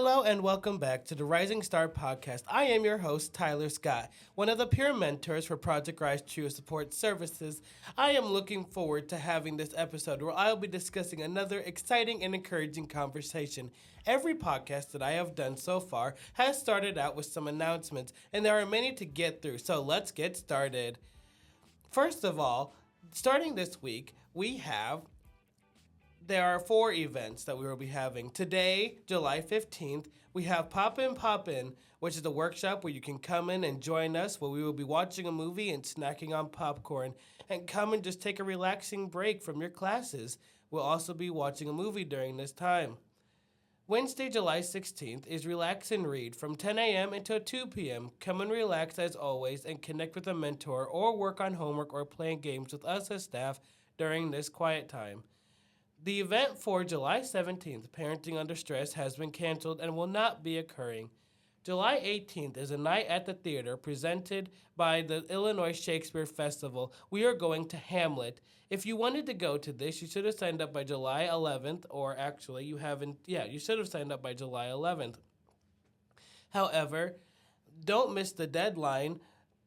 Hello and welcome back to the Rising Star Podcast. I am your host, Tyler Scott, one of the peer mentors for Project Rise True Support Services. I am looking forward to having this episode where I'll be discussing another exciting and encouraging conversation. Every podcast that I have done so far has started out with some announcements, and there are many to get through, so let's get started. First of all, starting this week, there are 4 events that we will be having. Today, July 15th, we have Pop In, which is a workshop where you can come in and join us, where we will be watching a movie and snacking on popcorn, and come and just take a relaxing break from your classes. We'll also be watching a movie during this time. Wednesday, July 16th is Relax and Read from 10 a.m. until 2 p.m. Come and relax as always and connect with a mentor or work on homework or playing games with us as staff during this quiet time. The event for July 17th, Parenting Under Stress, has been canceled and will not be occurring. July 18th is a night at the theater presented by the Illinois Shakespeare Festival. We are going to Hamlet. If you wanted to go to this, you should have signed up by July 11th, or actually you haven't, you should have signed up by July 11th. However, don't miss the deadline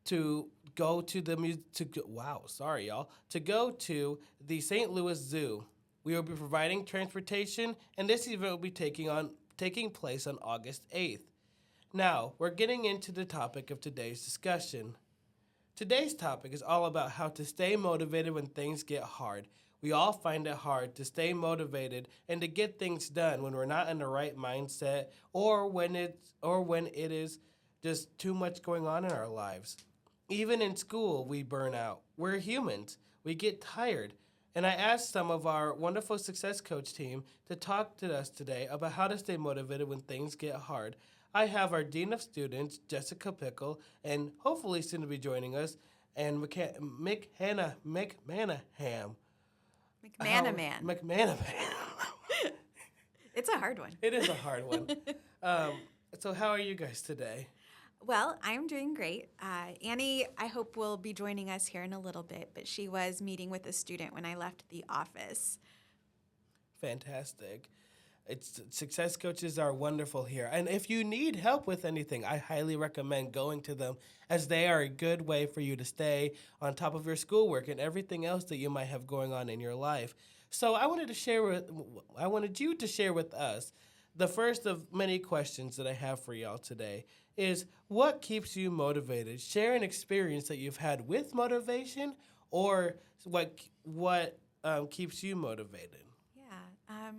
to go to the to go to the St. Louis Zoo. We will be providing transportation, and this event will be taking place on August 8th. Now, we're getting into the topic of today's discussion. Today's topic is all about how to stay motivated when things get hard. We all find it hard to stay motivated and to get things done when we're not in the right mindset or when it is just too much going on in our lives. Even in school, we burn out. We're humans. We get tired. And I asked some of our wonderful success coach team to talk to us today about how to stay motivated when things get hard. I have our Dean of Students, Jessica Pickel, and hopefully soon to be joining us, and McManaman. McManaman. It's a hard one. It is a hard one. So how are you guys today? Well, I'm doing great. Annie, I hope, will be joining us here in a little bit, but she was meeting with a student when I left the office. Fantastic. Success coaches are wonderful here. And if you need help with anything, I highly recommend going to them, as they are a good way for you to stay on top of your schoolwork and everything else that you might have going on in your life. So I wanted you to share with us the first of many questions that I have for y'all today is, what keeps you motivated? Share an experience that you've had with motivation, or what keeps you motivated? Yeah.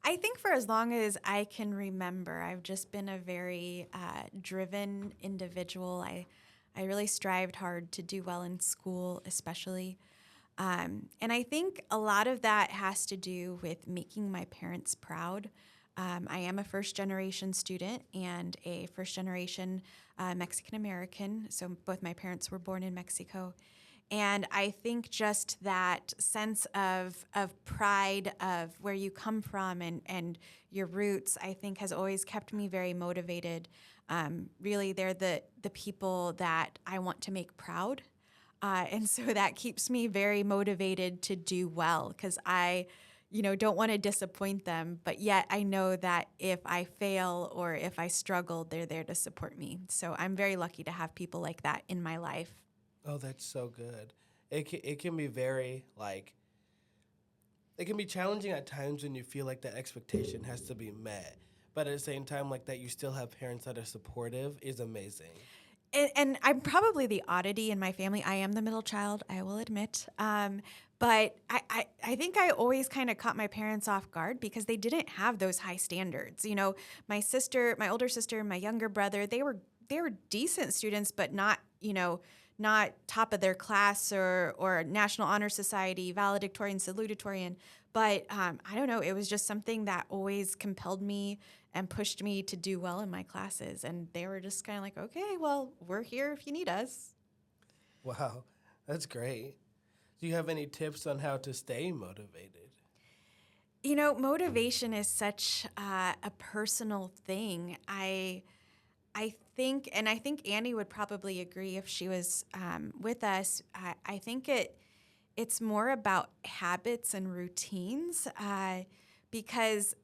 I think for as long as I can remember, I've just been a very driven individual. I really strived hard to do well in school, especially. And I think a lot of that has to do with making my parents proud. I am a first-generation student and a first-generation Mexican-American, so both my parents were born in Mexico. And I think just that sense of pride of where you come from and your roots, I think, has always kept me very motivated. Really, they're the people that I want to make proud. And so that keeps me very motivated to do well, because I don't want to disappoint them, but yet I know that if I fail or if I struggle, they're there to support me. So I'm very lucky to have people like that in my life. Oh, that's so good. It can be very, it can be challenging at times when you feel like that expectation has to be met. But at the same time, like that, you still have parents that are supportive is amazing. And I'm probably the oddity in my family. I am the middle child, I will admit. But I think I always kind of caught my parents off guard because they didn't have those high standards. My older sister, my younger brother, they were decent students, but not top of their class or National Honor Society, valedictorian, salutatorian. But I don't know, it was just something that always compelled me and pushed me to do well in my classes. And they were just kind of like, okay, well, we're here if you need us. Wow, that's great. Do you have any tips on how to stay motivated? Motivation is such a personal thing. I think Annie would probably agree if she was with us. I think it's more about habits and routines because,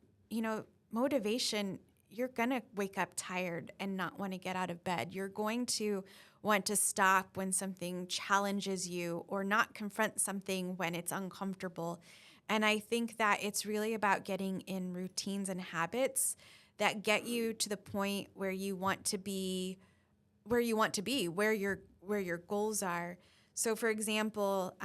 motivation you're going to wake up tired and not want to get out of bed. You're going to want to stop when something challenges you or not confront something when it's uncomfortable. And I think that it's really about getting in routines and habits that get you to the point where you want to be, where your goals are. So, for example,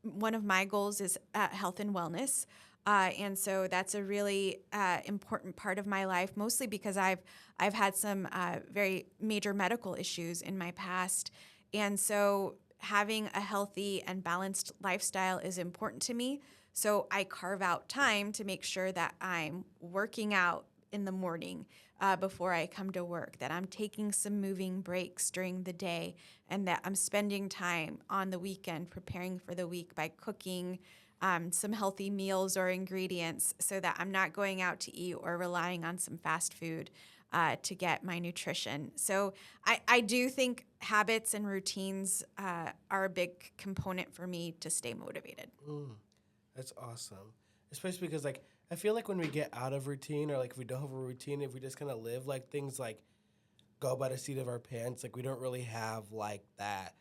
one of my goals is health and wellness. And so that's a really important part of my life, mostly because I've had some very major medical issues in my past. And so having a healthy and balanced lifestyle is important to me. So I carve out time to make sure that I'm working out in the morning before I come to work, that I'm taking some moving breaks during the day, and that I'm spending time on the weekend preparing for the week by cooking some healthy meals or ingredients so that I'm not going out to eat or relying on some fast food to get my nutrition. So I do think habits and routines are a big component for me to stay motivated. That's awesome. Especially because, like, I feel like when we get out of routine or, like, if we don't have a routine, if we just kind of live, like, things, like, go by the seat of our pants, like, we don't really have, like, that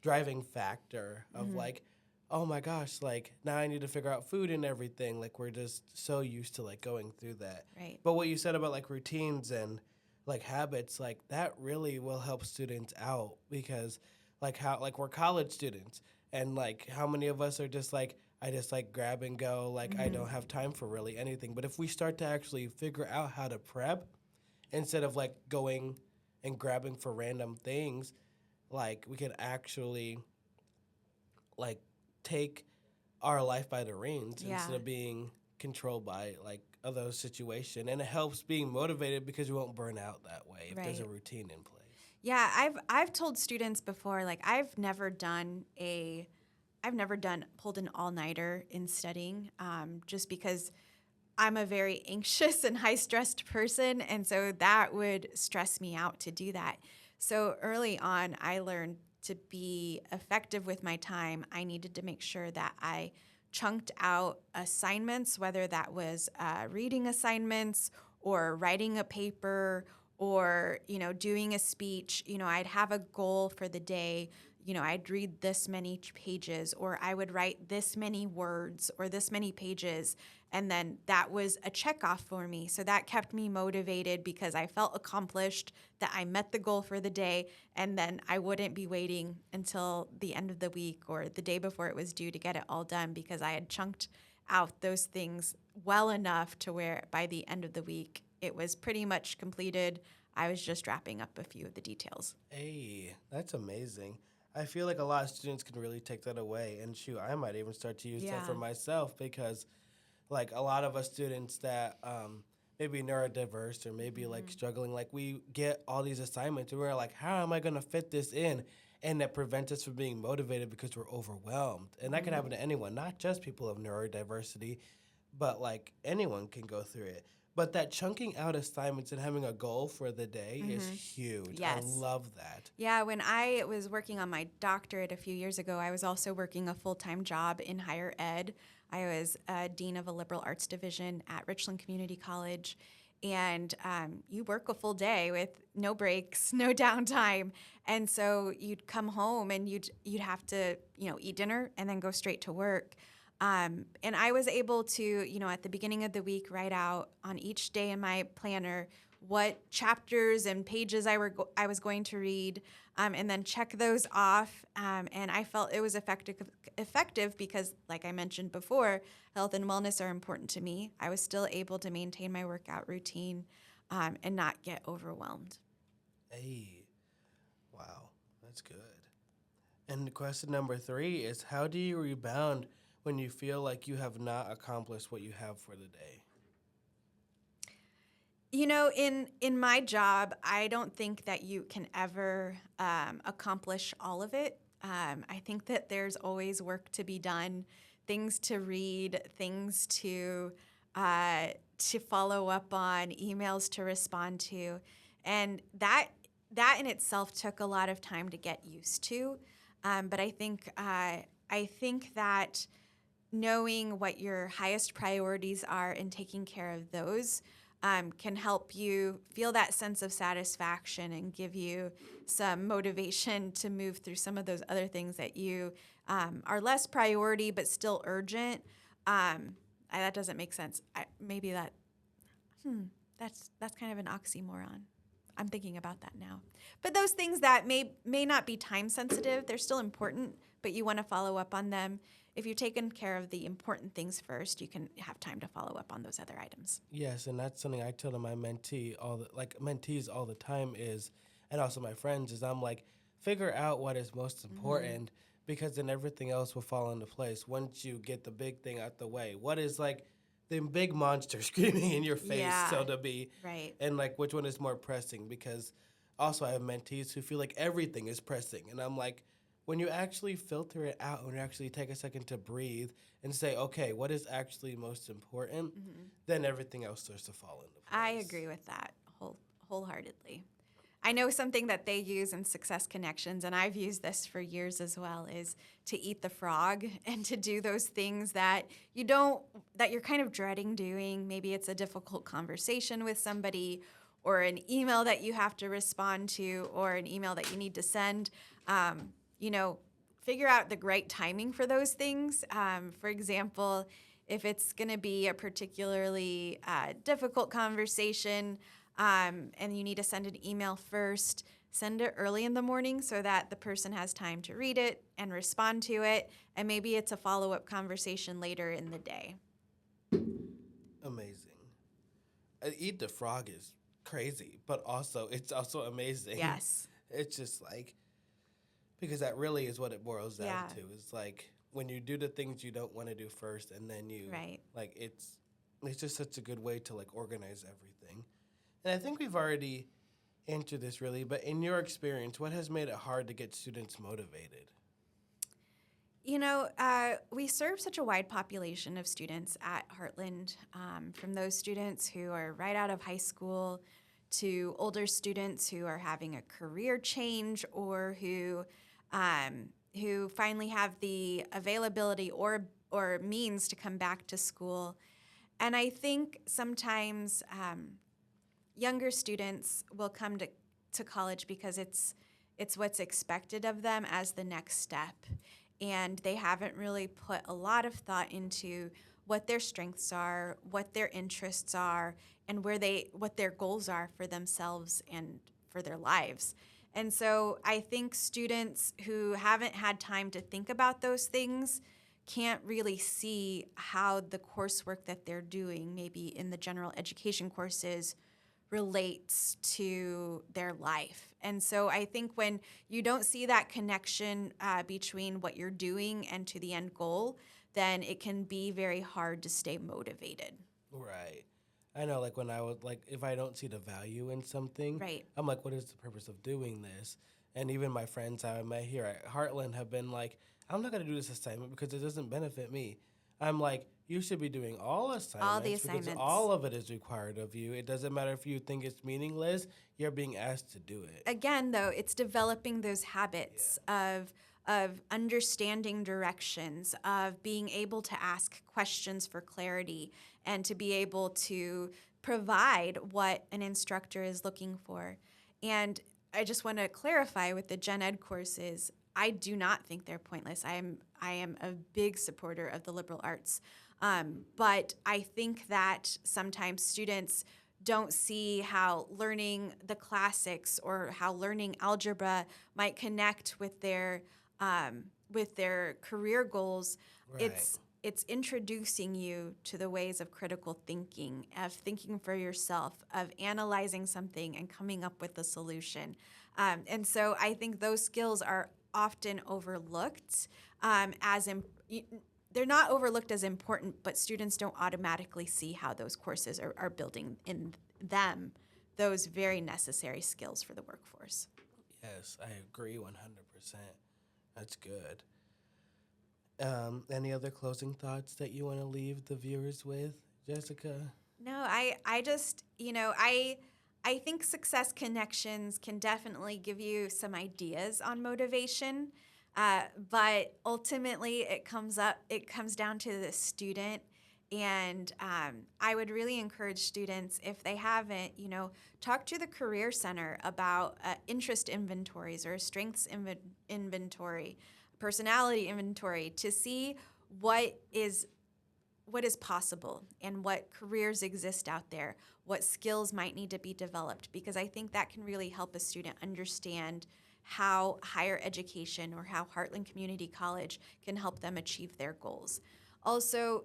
driving factor of, like, oh, my gosh, like, now I need to figure out food and everything. Like, we're just so used to, like, going through that. Right. But what you said about, like, routines and, like, habits, like, that really will help students out because, like, we're college students. And, like, how many of us are just, like, I just, like, grab and go, like, I don't have time for really anything. But if we start to actually figure out how to prep instead of, like, going and grabbing for random things, like, we can actually, like, take our life by the reins instead of being controlled by, like, those situations. And it helps being motivated because you won't burn out that way if there's a routine in place. Yeah, I've told students before, like, I've never pulled an all-nighter in studying, just because I'm a very anxious and high-stressed person, and so that would stress me out to do that. So early on, I learned to be effective with my time. I needed to make sure that I chunked out assignments, whether that was reading assignments or writing a paper or, doing a speech. I'd have a goal for the day. I'd read this many pages, or I would write this many words or this many pages. And then that was a checkoff for me. So that kept me motivated because I felt accomplished, that I met the goal for the day. And then I wouldn't be waiting until the end of the week or the day before it was due to get it all done, because I had chunked out those things well enough to where by the end of the week, it was pretty much completed. I was just wrapping up a few of the details. Hey, that's amazing. I feel like a lot of students can really take that away. And shoot, I might even start to use that for myself because, like, a lot of us students that maybe neurodiverse or maybe, like, struggling, like, we get all these assignments and we're like, how am I going to fit this in? And that prevents us from being motivated because we're overwhelmed. And that can happen to anyone, not just people of neurodiversity, but, like, anyone can go through it. But that chunking out assignments and having a goal for the day is huge. Yes. I love that. Yeah, when I was working on my doctorate a few years ago, I was also working a full-time job in higher ed. I was dean of a liberal arts division at Richland Community College. And you work a full day with no breaks, no downtime. And so you'd come home and you'd have to, eat dinner and then go straight to work. And I was able to, at the beginning of the week, write out on each day in my planner what chapters and pages I was going to read, and then check those off. And I felt it was effective because, like I mentioned before, health and wellness are important to me. I was still able to maintain my workout routine and not get overwhelmed. Hey, wow, that's good. And question number 3 is, how do you rebound when you feel like you have not accomplished what you have for the day? In my job, I don't think that you can ever accomplish all of it. I think that there's always work to be done, things to read, things to follow up on, emails to respond to, and that in itself took a lot of time to get used to. But I think that knowing what your highest priorities are and taking care of those can help you feel that sense of satisfaction and give you some motivation to move through some of those other things that you are less priority but still urgent. That doesn't make sense. Maybe that's kind of an oxymoron. I'm thinking about that now. But those things that may not be time sensitive, they're still important, but you want to follow up on them. If you've taken care of the important things first, you can have time to follow up on those other items. Yes, and that's something I tell to my mentees all the time is, and also my friends is I'm like, figure out what is most important because then everything else will fall into place once you get the big thing out the way. What is like the big monster screaming in your face, so to be, right. and like which one is more pressing? Because also I have mentees who feel like everything is pressing, and I'm like, when you actually filter it out, when you actually take a second to breathe and say, okay, what is actually most important, then everything else starts to fall into place. I agree with that wholeheartedly. I know something that they use in Success Connections, and I've used this for years as well, is to eat the frog and to do those things that you're kind of dreading doing. Maybe it's a difficult conversation with somebody or an email that you have to respond to or an email that you need to send. Figure out the right timing for those things. For example, if it's going to be a particularly difficult conversation and you need to send an email first, send it early in the morning so that the person has time to read it and respond to it. And maybe it's a follow-up conversation later in the day. Amazing. Eat the frog is crazy, but also it's also amazing. Yes. It's just like, because that really is what it boils down to. It's like when you do the things you don't want to do first, and then you like it's just such a good way to like organize everything. And I think we've already answered this really, but in your experience, what has made it hard to get students motivated? We serve such a wide population of students at Heartland, from those students who are right out of high school to older students who are having a career change or who finally have the availability or means to come back to school. And I think sometimes younger students will come to college because it's what's expected of them as the next step. And they haven't really put a lot of thought into what their strengths are, what their interests are, and what their goals are for themselves and for their lives. And so I think students who haven't had time to think about those things can't really see how the coursework that they're doing, maybe in the general education courses, relates to their life. And so I think when you don't see that connection between what you're doing and to the end goal, then it can be very hard to stay motivated. Right. I know, like, when I was, like, if I don't see the value in something, I'm like, what is the purpose of doing this? And even my friends I met here at Heartland have been like, I'm not going to do this assignment because it doesn't benefit me. I'm like, you should be doing all assignments because all of it is required of you. It doesn't matter if you think it's meaningless, you're being asked to do it. Again, though, it's developing those habits of understanding directions, of being able to ask questions for clarity, and to be able to provide what an instructor is looking for. And I just want to clarify with the Gen Ed courses, I do not think they're pointless. I am a big supporter of the liberal arts. But I think that sometimes students don't see how learning the classics or how learning algebra might connect with their career goals. Right. It's introducing you to the ways of critical thinking, of thinking for yourself, of analyzing something and coming up with a solution. And so I think those skills are often overlooked they're not overlooked as important, but students don't automatically see how those courses are building in them those very necessary skills for the workforce. Yes, I agree 100%. That's good. Any other closing thoughts that you want to leave the viewers with, Jessica? No, I just, I think Success Connections can definitely give you some ideas on motivation. But ultimately, it comes down to the student. And I would really encourage students, if they haven't, talk to the Career Center about interest inventories or strengths inventory, personality inventory, to see what is possible and what careers exist out there, what skills might need to be developed, because I think that can really help a student understand how higher education or how Heartland Community College can help them achieve their goals. Also,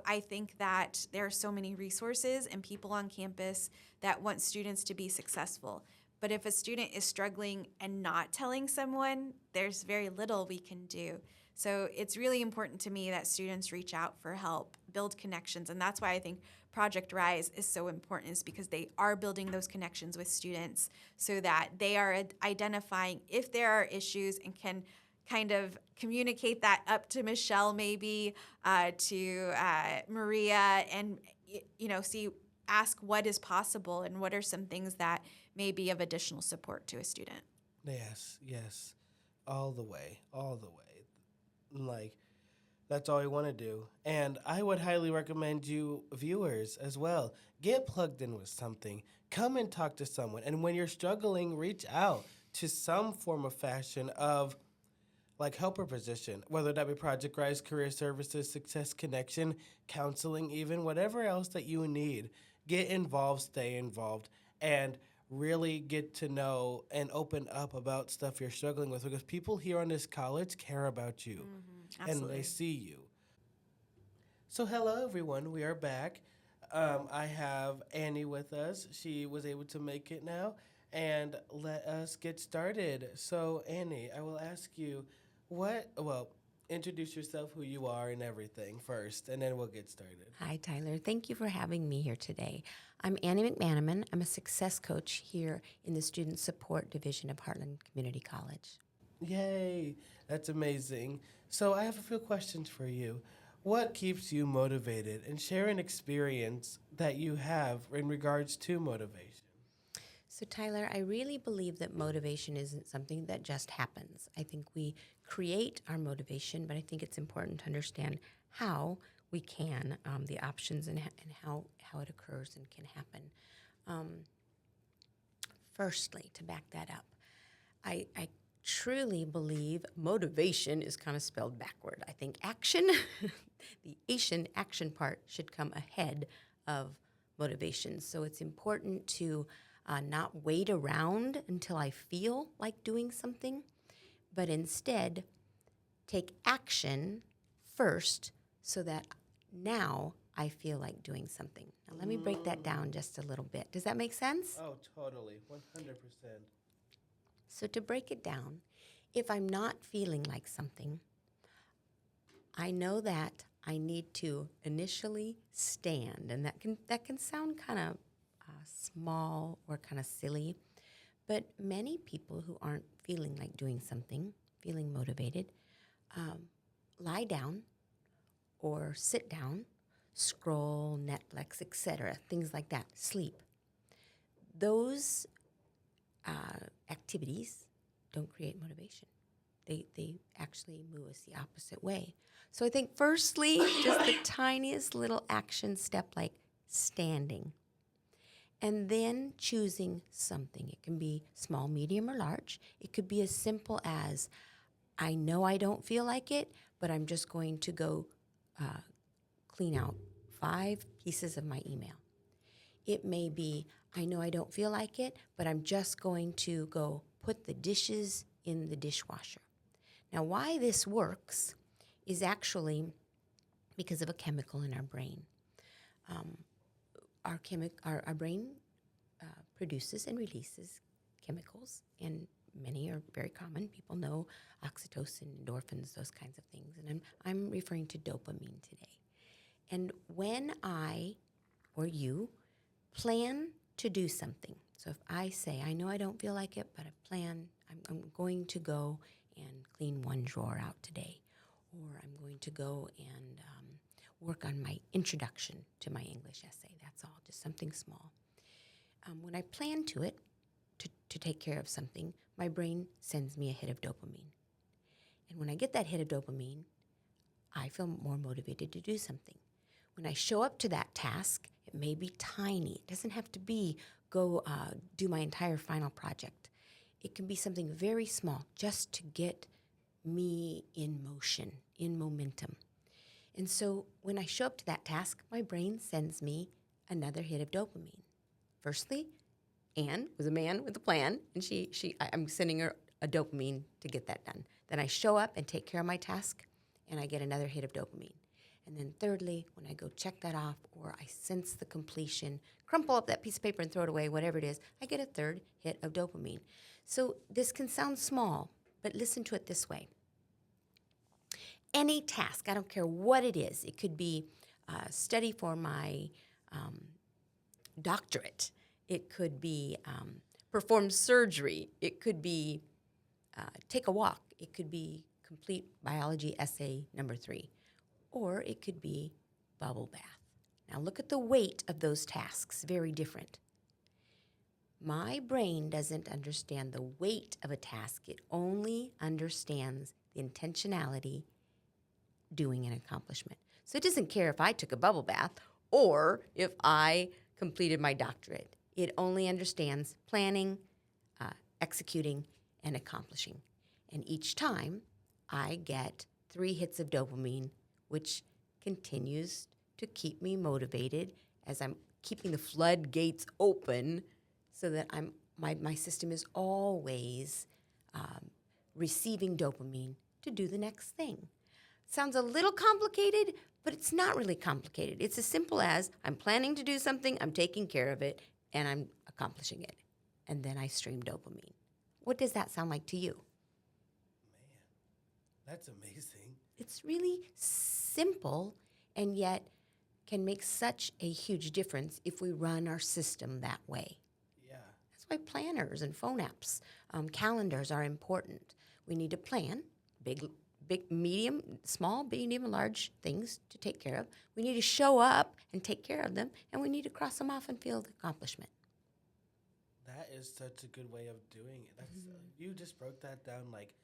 I think that there are so many resources and people on campus that want students to be successful. But if a student is struggling and not telling someone, there's very little we can do. So it's really important to me that students reach out for help, build connections, and that's why I think Project Rise is so important, is because they are building those connections with students so that they are identifying if there are issues and can kind of communicate that up to Michelle, maybe to Maria, and ask what is possible and what are some things that may be of additional support to a student. Yes, all the way. Like, that's all we want to do. And I would highly recommend you viewers as well. Get plugged in with something. Come and talk to someone. And when you're struggling, reach out to some form of fashion of like helper position, whether that be Project Rise, Career Services, Success Connection, counseling, even whatever else that you need. Get involved, stay involved, and really get to know and open up about stuff you're struggling with, because people here on this college care about you and they see you. So, hello everyone, we are back. I have Annie with us. She was able to make it now. And let us get started. So, Annie, I will ask you introduce yourself, who you are, and everything first, and then we'll get started. Hi, Tyler. Thank you for having me here today. I'm Annie McManaman. I'm a success coach here in the Student Support Division of Heartland Community College. Yay, that's amazing. So, I have a few questions for you. What keeps you motivated? And share an experience that you have in regards to motivation. So, Tyler, I really believe that motivation isn't something that just happens. I think we create our motivation, but I think it's important to understand how we can, the options and how it occurs and can happen. Firstly, to back that up, I truly believe motivation is kind of spelled backward. I think action, the action part should come ahead of motivation. So it's important to not wait around until I feel like doing something, but instead take action first so that now I feel like doing something. Now, let me break that down just a little bit. Does that make sense? Oh, totally, 100%. So to break it down, if I'm not feeling like something, I know that I need to initially stand, and that can sound kind of small or kind of silly, but many people who aren't feeling like doing something, feeling motivated, lie down or sit down, scroll, Netflix, etc., things like that, sleep. Those activities don't create motivation. They actually move us the opposite way. So I think firstly, just the tiniest little action step like standing. And then choosing something. It can be small, medium, or large. It could be as simple as, I know I don't feel like it, but I'm just going to go clean out 5 pieces of my email. It may be, I know I don't feel like it, but I'm just going to go put the dishes in the dishwasher. Now, why this works is actually because of a chemical in our brain. Our brain produces and releases chemicals, and many are very common. People know oxytocin, endorphins, those kinds of things. And I'm referring to dopamine today. And when I or you plan to do something, so if I say, I know I don't feel like it, but I'm going to go and clean one drawer out today, or I'm going to go and work on my introduction to my English essay. That's all, just something small. When I plan to take care of something, my brain sends me a hit of dopamine. And when I get that hit of dopamine, I feel more motivated to do something. When I show up to that task, it may be tiny. It doesn't have to be go do my entire final project. It can be something very small just to get me in motion, in momentum. And so when I show up to that task, my brain sends me another hit of dopamine. Firstly, Anne was a man with a plan, and I'm sending her a dopamine to get that done. Then I show up and take care of my task, and I get another hit of dopamine. And then thirdly, when I go check that off or I sense the completion, crumple up that piece of paper and throw it away, whatever it is, I get a third hit of dopamine. So this can sound small, but listen to it this way. Any task, I don't care what it is. It could be study for my doctorate. It could be perform surgery. It could be take a walk. It could be complete biology essay number 3. Or it could be bubble bath. Now look at the weight of those tasks, very different. My brain doesn't understand the weight of a task. It only understands the intentionality, doing an accomplishment. So it doesn't care if I took a bubble bath or if I completed my doctorate. It only understands planning, executing, and accomplishing. And each time I get 3 hits of dopamine, which continues to keep me motivated as I'm keeping the floodgates open so that my system is always receiving dopamine to do the next thing. Sounds a little complicated, but it's not really complicated. It's as simple as I'm planning to do something, I'm taking care of it, and I'm accomplishing it. And then I stream dopamine. What does that sound like to you? Man, that's amazing. It's really simple and yet can make such a huge difference if we run our system that way. Yeah. That's why planners and phone apps, calendars are important. We need to plan big, medium, small, medium, and large things to take care of. We need to show up and take care of them, and we need to cross them off and feel the accomplishment. That is such a good way of doing it. That's you just broke that down like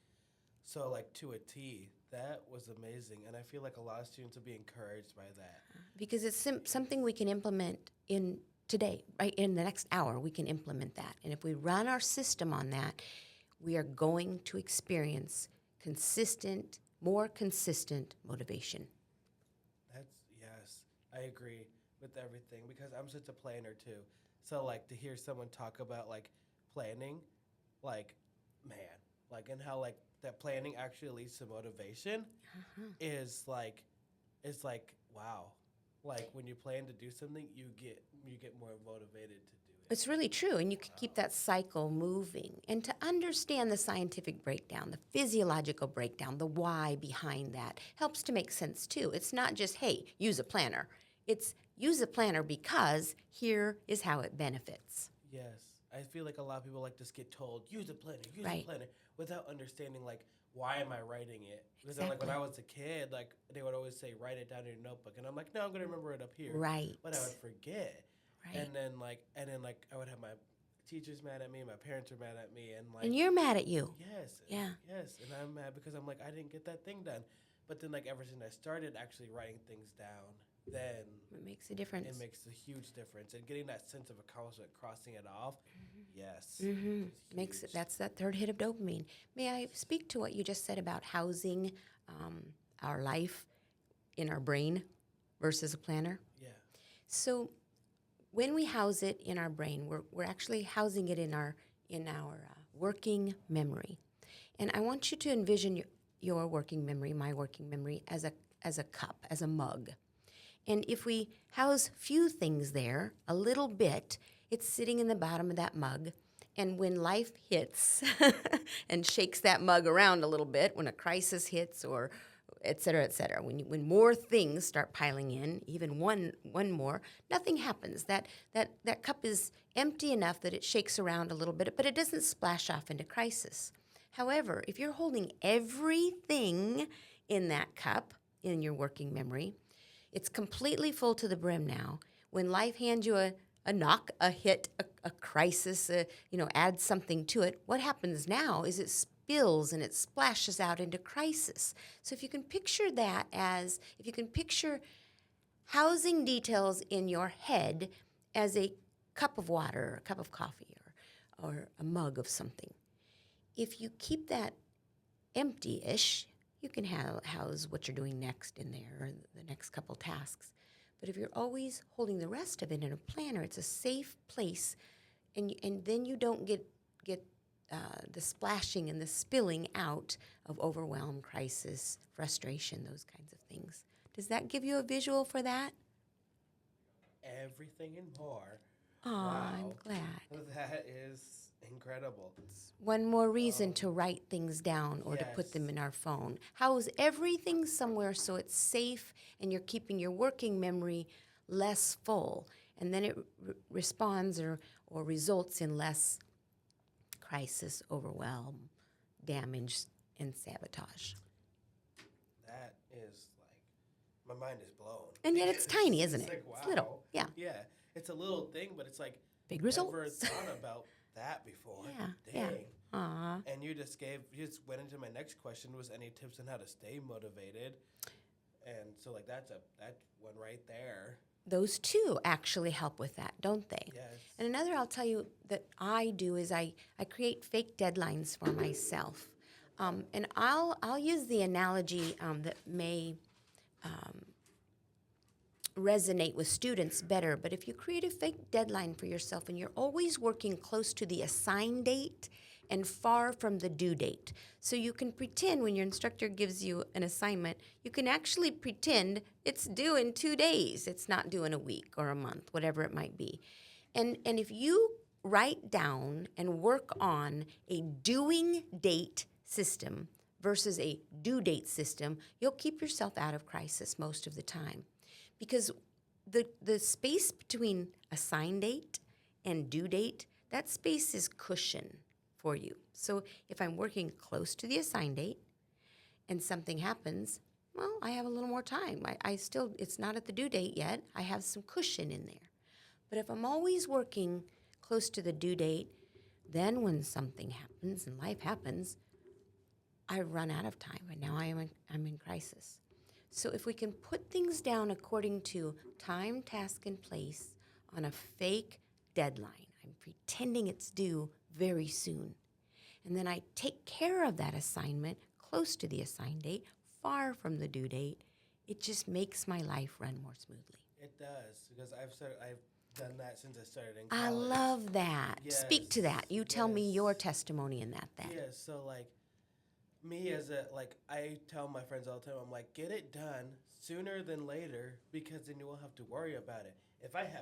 to a T. That was amazing, and I feel like a lot of students will be encouraged by that. Because it's something we can implement in today, right? In the next hour, we can implement that. And if we run our system on that, we are going to experience more consistent motivation. Yes, I agree with everything because I'm such a planner too. So like to hear someone talk about like planning, like man, like and how like that planning actually leads to motivation is like wow. Like when you plan to do something, you get more motivated to do it. It's really true, and you can keep that cycle moving. And to understand the scientific breakdown, the physiological breakdown, the why behind that helps to make sense too. It's not just, hey, use a planner. It's use a planner because here is how it benefits. Yes. I feel like a lot of people like just get told, use a planner, Right. a planner, without understanding like why am I writing it? Because Exactly. like when I was a kid, like they would always say write it down in your notebook, and I'm like, no, I'm gonna remember it up here. Right. But I would forget. Right. And then like I would have my teachers mad at me, my parents were mad at me, and like And you're mad at you. yes, Yeah. yes, and I'm mad because I'm like I didn't get that thing done. But then like ever since I started actually writing things down, then It makes a difference. it makes a huge difference, and getting that sense of accomplishment, crossing it off, yes, Makes it, huge. that's that third hit of dopamine. May I speak to what you just said about housing our life in our brain versus a planner? Yeah. So when we house it in our brain, we're actually housing it in our working memory. And I want you to envision your working memory, my working memory, as a cup, as a mug. And if we house few things there, a little bit, it's sitting in the bottom of that mug. And when life hits and shakes that mug around a little bit, when a crisis hits or et cetera, when more things start piling in, even one more, nothing happens. That cup is empty enough that it shakes around a little bit, but it doesn't splash off into crisis. However, if you're holding everything in that cup, in your working memory, it's completely full to the brim now. When life hands you a a knock, a hit, a crisis, add something to it. What happens now is it spills and it splashes out into crisis. So if you can picture housing details in your head as a cup of water, or a cup of coffee, or a mug of something. If you keep that empty-ish, you can house what you're doing next in there, or the next couple tasks. But if you're always holding the rest of it in a planner, it's a safe place, and then you don't get the splashing and the spilling out of overwhelm, crisis, frustration, those kinds of things. Does that give you a visual for that? Everything and more. Oh, Wow. I'm glad. That is incredible. One more reason to write things down or to put them in our phone. House everything somewhere so it's safe and you're keeping your working memory less full. And then it responds or results in less crisis, overwhelm, damage, and sabotage. That is like, my mind is blown. And yet it's tiny, isn't it? Like, wow. It's little, yeah. Yeah, it's a little thing, but it's like, Big results. never thought about that before. Yeah, Dang. yeah. Aw. And you just went into my next question, was any tips on how to stay motivated? And so like that one right there. Those two actually help with that, don't they? Yes. And another I'll tell you that I do is I create fake deadlines for myself. And I'll use the analogy that may resonate with students better, but if you create a fake deadline for yourself and you're always working close to the assigned date and far from the due date. So you can pretend when your instructor gives you an assignment, you can actually pretend it's due in 2 days. It's not due in a week or a month, whatever it might be. And if you write down and work on a doing date system versus a due date system, you'll keep yourself out of crisis most of the time. Because the space between assigned date and due date, that space is cushion for you. So if I'm working close to the assigned date and something happens, well, I have a little more time. It's not at the due date yet. I have some cushion in there. But if I'm always working close to the due date, then when something happens and life happens, I run out of time, and now I'm in crisis. So if we can put things down according to time, task, and place on a fake deadline, I'm pretending it's due very soon, and then I take care of that assignment close to the assigned date, far from the due date, it just makes my life run more smoothly. It does, because I've done that since I started in college. I love that. Yes. Speak to that. You tell me Yes. your testimony in that then. Yeah, so like me I tell my friends all the time, I'm like, get it done sooner than later, because then you won't have to worry about it.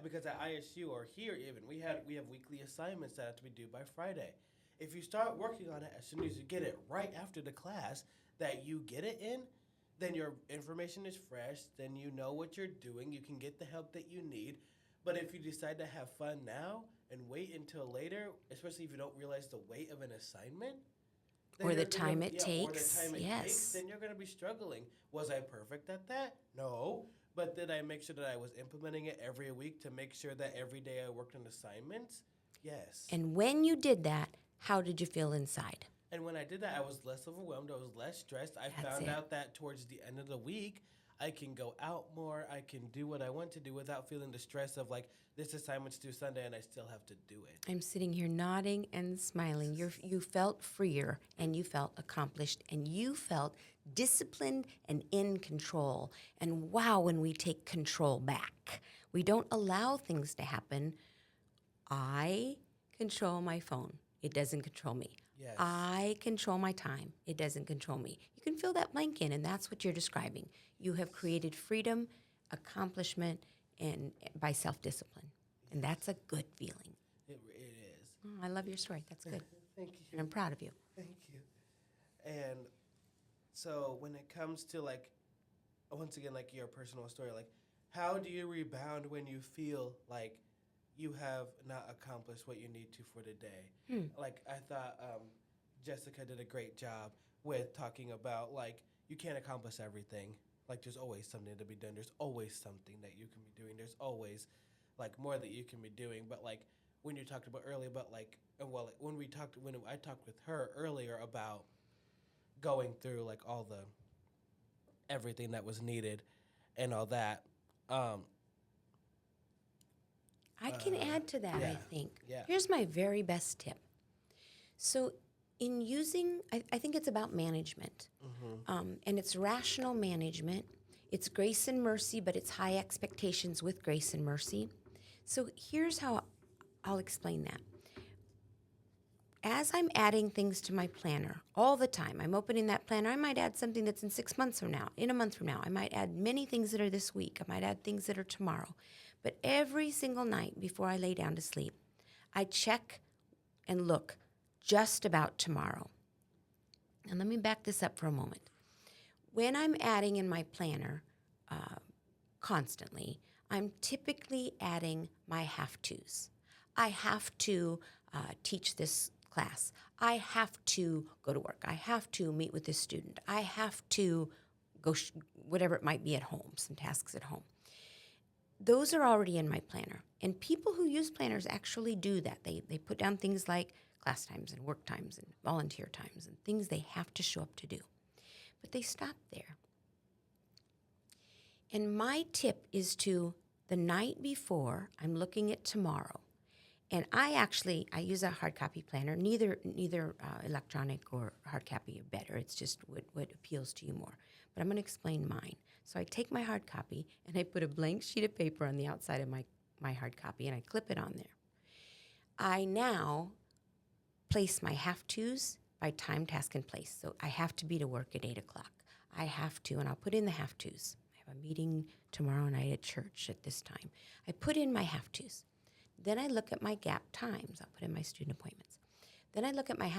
Because at ISU or here even, we have weekly assignments that have to be due by Friday. If you start working on it as soon as you get it, right after the class that you get it in, then your information is fresh, then you know what you're doing, you can get the help that you need. But if you decide to have fun now and wait until later, especially if you don't realize the weight of an assignment, then Or the you're gonna- time it yeah, takes, or the time it yes. takes, then you're going to be struggling. Was I perfect at that? No. But did I make sure that I was implementing it every week to make sure that every day I worked on assignments? Yes. And when you did that, how did you feel inside? And when I did that, I was less overwhelmed. I was less stressed. I That's found it. out that towards the end of the week, I can go out more. I can do what I want to do without feeling the stress of like, this assignment's due Sunday and I still have to do it. I'm sitting here nodding and smiling. You felt freer and you felt accomplished and you felt disciplined and in control. And wow, when we take control back, we don't allow things to happen. I control my phone. It doesn't control me. Yes. I control my time. It doesn't control me. You can fill that blank in, and that's what you're describing. You have created freedom, accomplishment, and by self-discipline. And that's a good feeling. It is. Oh, I love your story. That's good. Thank And you. I'm proud of you. Thank you. And so when it comes to like, once again, like your personal story, like how do you rebound when you feel like you have not accomplished what you need to for the day? Like I thought Jessica did a great job with talking about like you can't accomplish everything. Like there's always something to be done. There's always something that you can be doing. There's always like more that you can be doing. But like when you talked about earlier, about like when I talked with her earlier about going through like all the everything that was needed and all that. I can add to that, yeah, I think. yeah. Here's my very best tip. So, in using, I think it's about management. And it's rational management. It's grace and mercy, but it's high expectations with grace and mercy. So, here's how I'll explain that. As I'm adding things to my planner all the time, I'm opening that planner. I might add something that's in 6 months from now, in a month from now. I might add many things that are this week. I might add things that are tomorrow. But every single night before I lay down to sleep, I check and look just about tomorrow. And let me back this up for a moment. When I'm adding in my planner constantly, I'm typically adding my have-tos. I have to teach this class. I have to go to work. I have to meet with this student. I have to go whatever it might be at home, some tasks at home. Those are already in my planner. And people who use planners actually do that. They put down things like class times and work times and volunteer times and things they have to show up to do. But they stop there. And my tip is to, the night before, I'm looking at tomorrow. And I use a hard copy planner. Neither electronic or hard copy are better. It's just what appeals to you more. But I'm going to explain mine. So I take my hard copy and I put a blank sheet of paper on the outside of my hard copy and I clip it on there. I now place my have-tos by time, task, and place. So I have to be to work at 8 o'clock. I have to, and I'll put in the have-tos. I have a meeting tomorrow night at church at this time. I put in my have-tos. Then I look at my gap times. I'll put in my student appointments. Then I look at my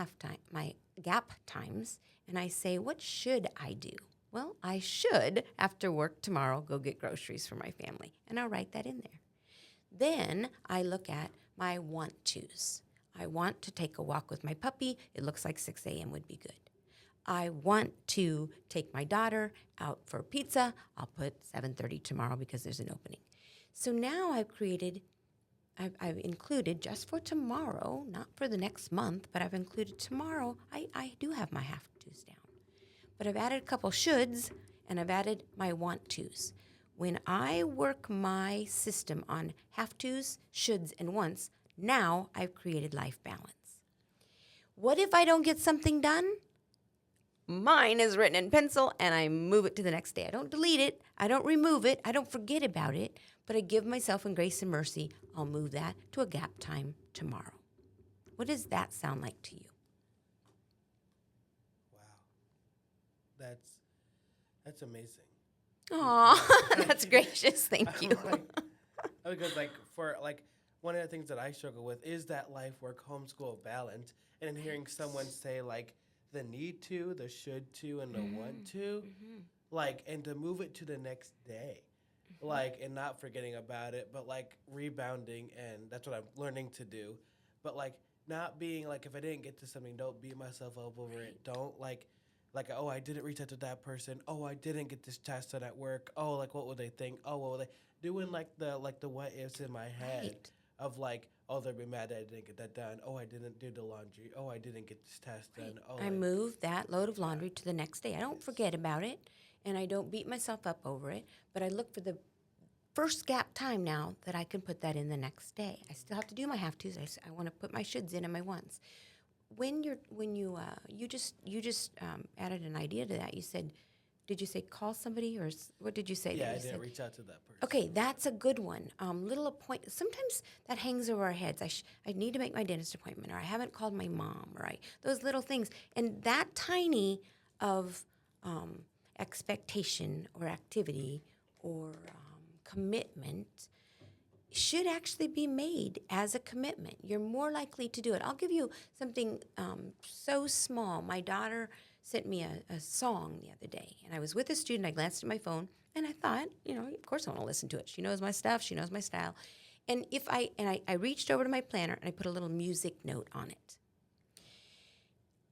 gap times, and I say, what should I do? Well, I should, after work tomorrow, go get groceries for my family, and I'll write that in there. Then I look at my want-tos. I want to take a walk with my puppy. It looks like 6 a.m. would be good. I want to take my daughter out for pizza. I'll put 7:30 tomorrow because there's an opening. So now I've included just for tomorrow, not for the next month, but I've included tomorrow. I do have my have-tos down. But I've added a couple shoulds, and I've added my want-tos. When I work my system on have-tos, shoulds, and wants, now I've created life balance. What if I don't get something done? Mine is written in pencil, and I move it to the next day. I don't delete it. I don't remove it. I don't forget about it. But I give myself in grace and mercy, I'll move that to a gap time tomorrow. What does that sound like to you? Wow. That's amazing. Aw, that's gracious. Thank you. Because for one of the things that I struggle with is that life work homeschool balance, and hearing someone say the need to, the should to, and the want to, and to move it to the next day, and not forgetting about it, but rebounding, and that's what I'm learning to do, but not being if I didn't get to something, don't beat myself up over it. Don't oh, I didn't reach out to that person. Oh, I didn't get this task done at work. Oh, what will they think? Oh, what will they doing the what ifs in my head of oh, they'll be mad that I didn't get that done. Oh, I didn't do the laundry. Oh, I didn't get this task done. Oh, I move that load of laundry to the next day. I don't forget about it, and I don't beat myself up over it, but I look for the first gap time now that I can put that in the next day. I still have to do my have-tos. I want to put my shoulds in and my wants. When you just added an idea to that, you said, did you say call somebody, or what did you say? Yeah, I didn't reach out to that person. Okay, that's a good one. Little appointment. Sometimes that hangs over our heads. I need to make my dentist appointment, or I haven't called my mom, right? Those little things, and that tiny of expectation or activity or commitment should actually be made as a commitment. You're more likely to do it. I'll give you something so small. My daughter sent me a song the other day, and I was with a student. I glanced at my phone, and I thought, of course I want to listen to it. She knows my stuff. She knows my style. And I reached over to my planner, and I put a little music note on it.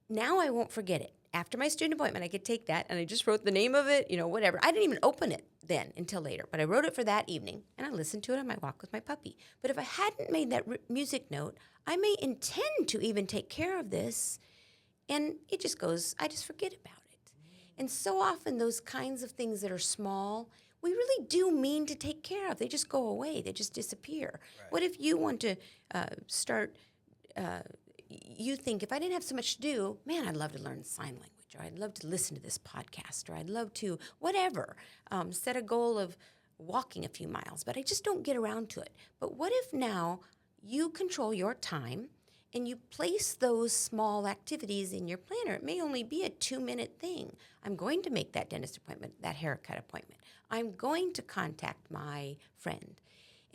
Now I won't forget it. after my student appointment, I could take that, and I just wrote the name of it, whatever. I didn't even open it then until later, but I wrote it for that evening, and I listened to it on my walk with my puppy. But if I hadn't made that music note, I may intend to even take care of this, and it just goes, I just forget about it. And so often those kinds of things that are small, we really do mean to take care of. They just go away. They just disappear. Right. What if you want to start... you think, if I didn't have so much to do, man, I'd love to learn sign language, or I'd love to listen to this podcast, or I'd love to, whatever, set a goal of walking a few miles, but I just don't get around to it. But what if now you control your time and you place those small activities in your planner? It may only be a 2-minute thing. I'm going to make that dentist appointment, that haircut appointment. I'm going to contact my friend.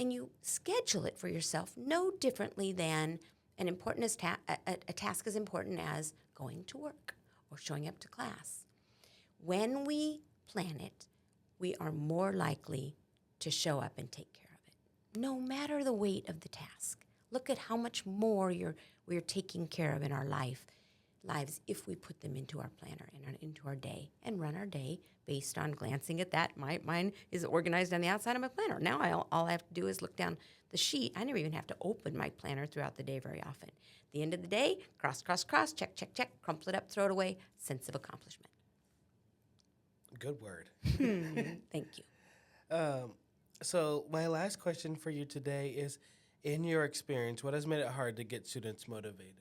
And you schedule it for yourself no differently than a task as important as going to work or showing up to class. When we plan it, we are more likely to show up and take care of it, no matter the weight of the task. Look at how much more we're taking care of in our lives if we put them into our planner and into our day and run our day based on glancing at that. Mine is organized on the outside of my planner. Now all I have to do is look down the sheet. I never even have to open my planner throughout the day very often. At the end of the day, cross, check, crumple it up, throw it away, sense of accomplishment. Good word. Thank you. So my last question for you today is, in your experience, what has made it hard to get students motivated?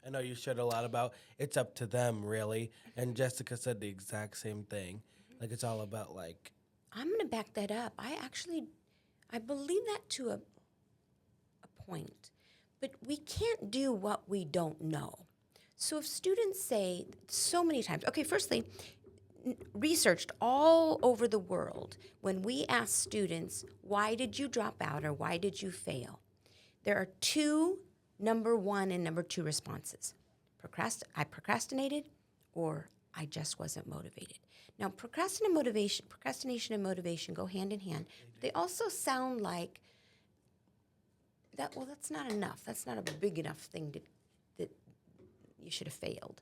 I know you shared a lot about it's up to them, really, and Jessica said the exact same thing. Like, it's all about, like... I'm going to back that up. I believe that to a point, but we can't do what we don't know. So if students say so many times, okay, firstly, researched all over the world, when we ask students, why did you drop out or why did you fail? There are two number one and number two responses. I procrastinated, or I just wasn't motivated. Now, procrastination and motivation go hand in hand. They also sound like that. Well, that's not enough. That's not a big enough thing that you should have failed.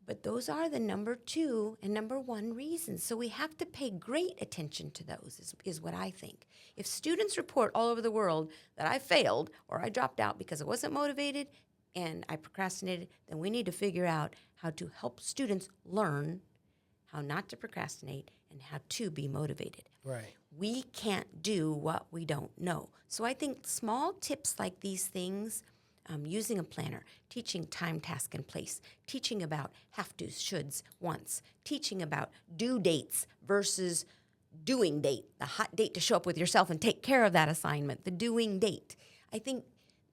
But those are the number two and number one reasons. So we have to pay great attention to those, is what I think. If students report all over the world that I failed or I dropped out because I wasn't motivated and I procrastinated, then we need to figure out how to help students learn how not to procrastinate and how to be motivated. Right. We can't do what we don't know. So I think small tips like these things, using a planner, teaching time, task, and place, teaching about have-tos, shoulds, wants, teaching about due dates versus doing date, the hot date to show up with yourself and take care of that assignment, the doing date. I think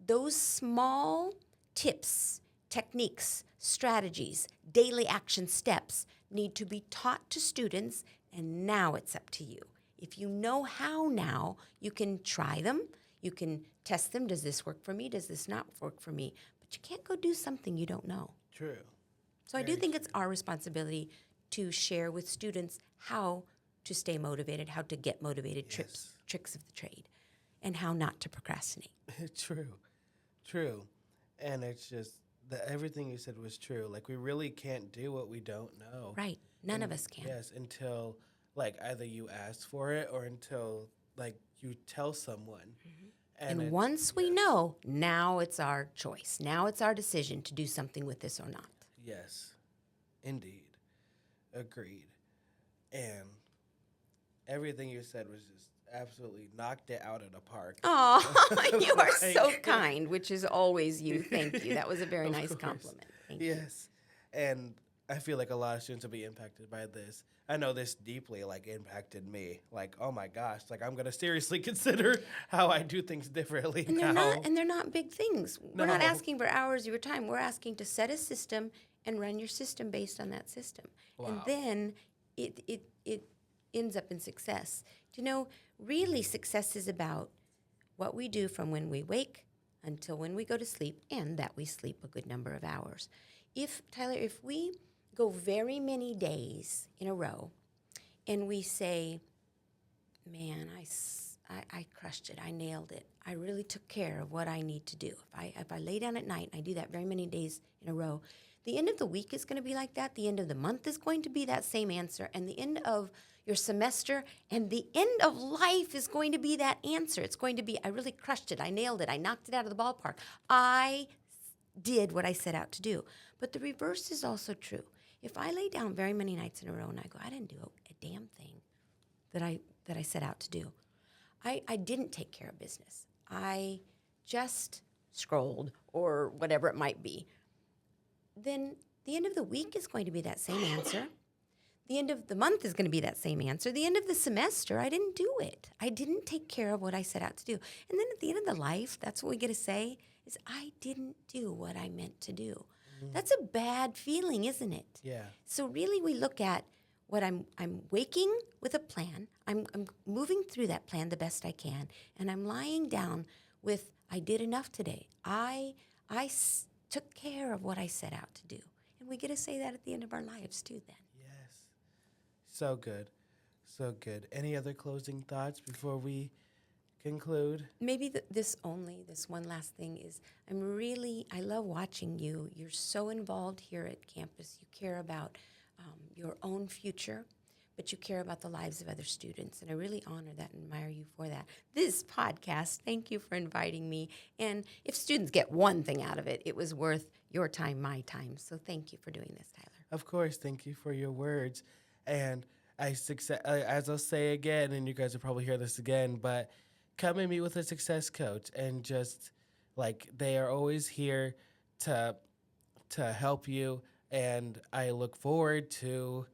those small tips, techniques, strategies, daily action steps need to be taught to students, and now it's up to you. If you know how now, you can try them. You can test them. Does this work for me? Does this not work for me? But you can't go do something you don't know. True. So I do think it's our responsibility to share with students how to stay motivated, how to get motivated, tricks of the trade, and how not to procrastinate. True. And it's just that everything you said was true. Like, we really can't do what we don't know. Right. None of us can. Yes, until, like, either you ask for it or until, like, you tell someone. Mm-hmm. And once we know, now it's our choice. Now it's our decision to do something with this or not. Yes, indeed. Agreed. And everything you said was just absolutely knocked it out of the park. Oh, you are so kind, which is always you. Thank you. That was a very nice compliment. Thank you. Yes. And I feel like a lot of students will be impacted by this. I know this deeply, like, impacted me. Like, oh my gosh, like, I'm going to seriously consider how I do things differently and now. They're not big things. No. We're not asking for hours of your time. We're asking to set a system and run your system based on that system. Wow. And then it ends up in success. You know, really success is about what we do from when we wake until when we go to sleep, and that we sleep a good number of hours. If we go very many days in a row and we say, man, I crushed it, I nailed it, I really took care of what I need to do. If I lay down at night and I do that very many days in a row, The end of the week is going to be like that. The end of the month is going to be that same answer. And the end of your semester and the end of life is going to be that answer. It's going to be, I really crushed it. I nailed it. I knocked it out of the ballpark. I did what I set out to do. But the reverse is also true. If I lay down very many nights in a row and I go, I didn't do a damn thing that I set out to do. I didn't take care of business. I just scrolled or whatever it might be. Then the end of the week is going to be that same answer. The end of the month is going to be that same answer. The end of the semester, I didn't do it. I didn't take care of what I set out to do. And then at the end of the life, that's what we get to say is, I didn't do what I meant to do. Mm-hmm. That's a bad feeling, isn't it? Yeah. So really we look at what I'm waking with a plan. I'm moving through that plan the best I can. And I'm lying down with, I did enough today. I took care of what I set out to do. And we get to say that at the end of our lives too then. Yes. So good. So good. Any other closing thoughts before we conclude? Maybe this one last thing is, I love watching you. You're so involved here at campus. You care about your own future, but you care about the lives of other students. And I really honor that and admire you for that. This podcast, thank you for inviting me. And if students get one thing out of it, it was worth your time, my time. So thank you for doing this, Tyler. Of course, thank you for your words. And as I'll say again, and you guys will probably hear this again, but come and meet with a success coach, and just like, they are always here to help you. And I look forward to,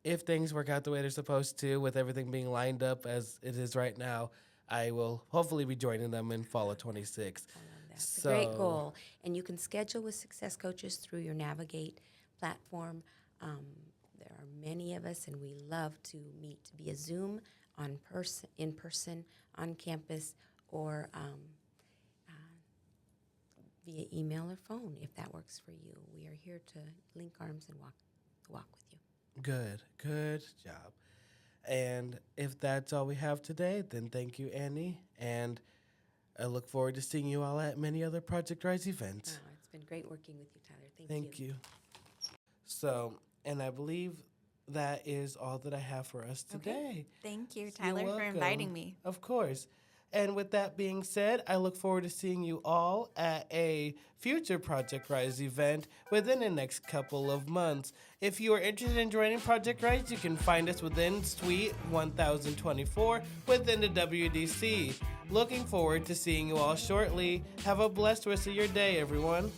if things work out the way they're supposed to, with everything being lined up as it is right now, I will hopefully be joining them in fall of 26. I love that. It's a great goal. And you can schedule with success coaches through your Navigate platform. There are many of us, and we love to meet via Zoom, in person, on campus, or via email or phone, if that works for you. We are here to link arms and walk with you. Good job. And if that's all we have today, then thank you, Annie. And I look forward to seeing you all at many other Project Rise events. Oh, it's been great working with you, Tyler. Thank you. So, and I believe that is all that I have for us today. Okay. Thank you, You're Tyler, for inviting me. Of course. And with that being said, I look forward to seeing you all at a future Project Rise event within the next couple of months. If you are interested in joining Project Rise, you can find us within Suite 1024 within the WDC. Looking forward to seeing you all shortly. Have a blessed rest of your day, everyone.